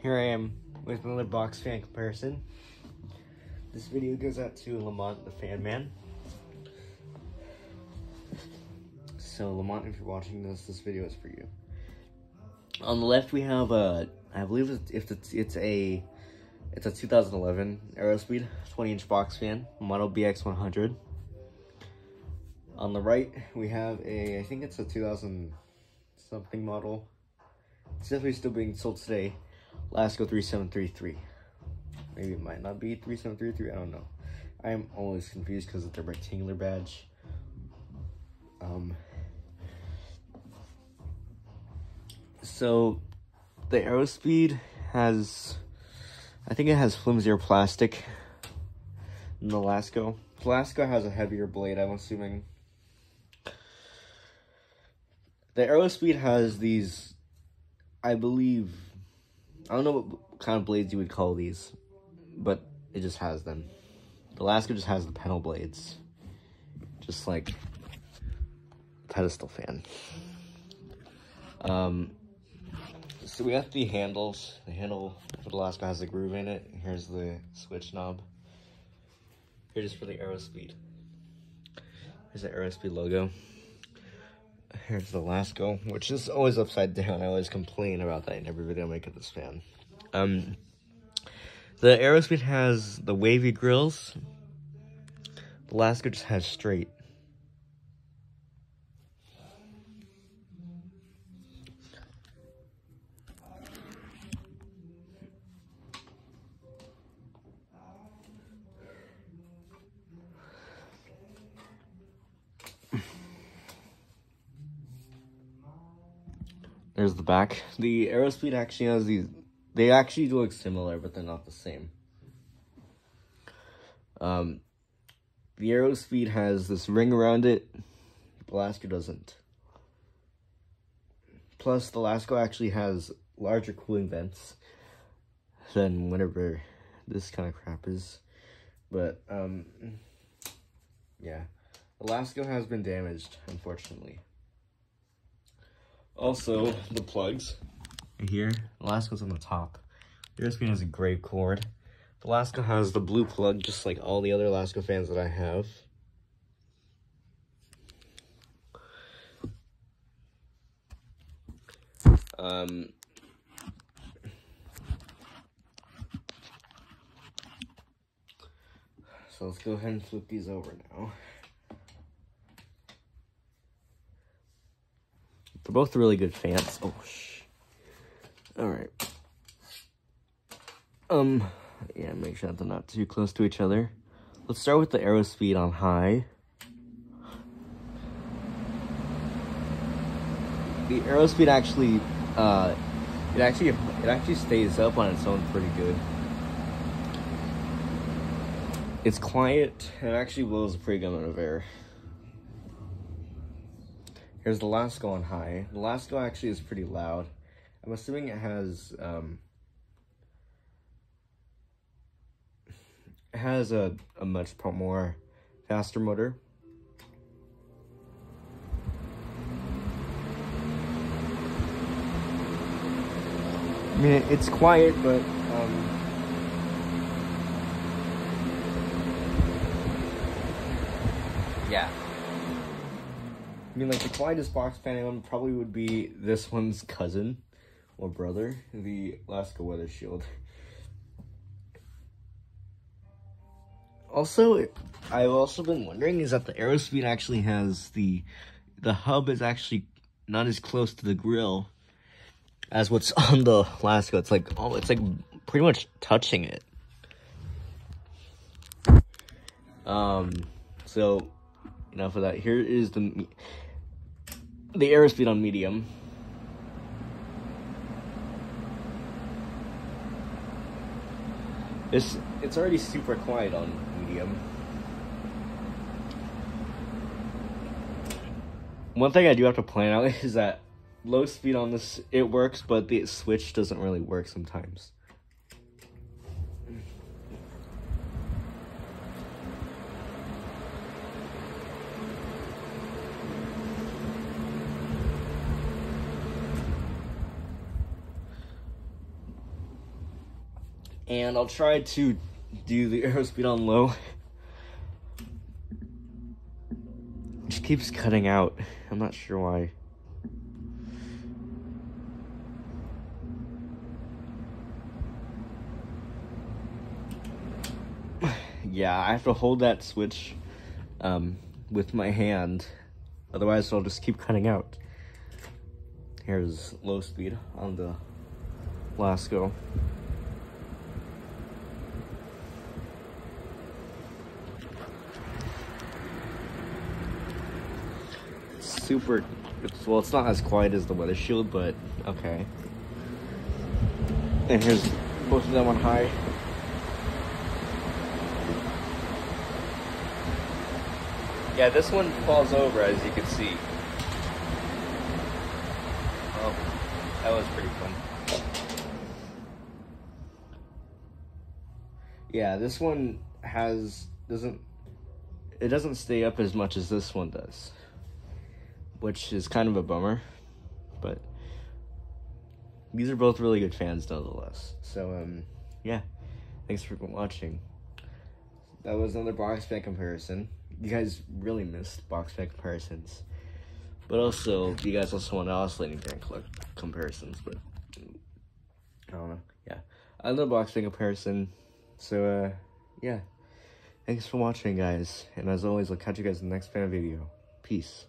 here I am with another box fan comparison. This video goes out to Lamont, the fan man. So Lamont, if you're watching this video is for you. On the left we have I believe it's a 2011 Aerospeed 20-inch box fan, model BX100. On the right we have I think it's a 2000 something model. It's definitely still being sold today. Lasko 3733. Maybe it might not be 3733. I don't know. I am always confused because of the rectangular badge. So the Aerospeed has, I think it has flimsier plastic than the Lasko. The Lasko has a heavier blade, I'm assuming. The Aerospeed has these, I believe, I don't know what kind of blades you would call these, but it just has them. The Lasko just has the pedal blades, just like pedestal fan. So we got the handles. The handle for the Lasko has a groove in it. Here's the switch knob. Here's for the Aerospeed. Here's the Aerospeed logo. Here's the Lasko, which is always upside down. I always complain about that in every video I make of this fan. The Aerospeed has the wavy grills. The Lasko just has straight. There's the back. The Aerospeed actually has these. They actually do look similar, but they're not the same. The Aerospeed has this ring around it. The Lasko doesn't. Plus, the Lasko actually has larger cooling vents than whatever this kind of crap is. But, yeah. The Lasko has been damaged, unfortunately. Also, the plugs right here. The Lasko's on the top. The Aerospeed has a gray cord. The Lasko has the blue plug, just like all the other Lasko fans that I have. So let's go ahead and flip these over now. They're both really good fans. Oh, Alright. Yeah, make sure that they're not too close to each other. Let's start with the Aerospeed on high. The Aerospeed actually, it actually stays up on its own pretty good. It's quiet, and it actually blows a pretty good amount of air. Here's the Lasko on high. The Lasko actually is pretty loud. I'm assuming it has a much more faster motor. I mean, it's quiet, but yeah. I mean, like, the quietest box fan one probably would be this one's cousin or brother, the Lasko Weather Shield. Also, I've also been wondering is that the Aerospeed actually has the hub is actually not as close to the grill as what's on the Lasko. It's like pretty much touching it. So enough of that. Here is the Aerospeed on medium. It's already super quiet on medium. One thing I do have to point out is that low speed on this, it works, but the switch doesn't really work sometimes. And I'll try to do the Aerospeed on low. It just keeps cutting out. I'm not sure why. Yeah, I have to hold that switch with my hand, otherwise it'll just keep cutting out. Here's low speed on the Lasko. Well, it's not as quiet as the weather shield, but okay. And here's both of them on high. Yeah, this one falls over, as you can see. Oh, that was pretty fun. Yeah, this one doesn't stay up as much as this one does, which is kind of a bummer, but these are both really good fans nonetheless. So, yeah, thanks for watching. That was another box fan comparison. You guys really missed box fan comparisons, but also, you guys also want oscillating fan comparisons, but I don't know. Yeah, I love box fan comparison. So, yeah, thanks for watching, guys, and as always, I'll catch you guys in the next fan video. Peace.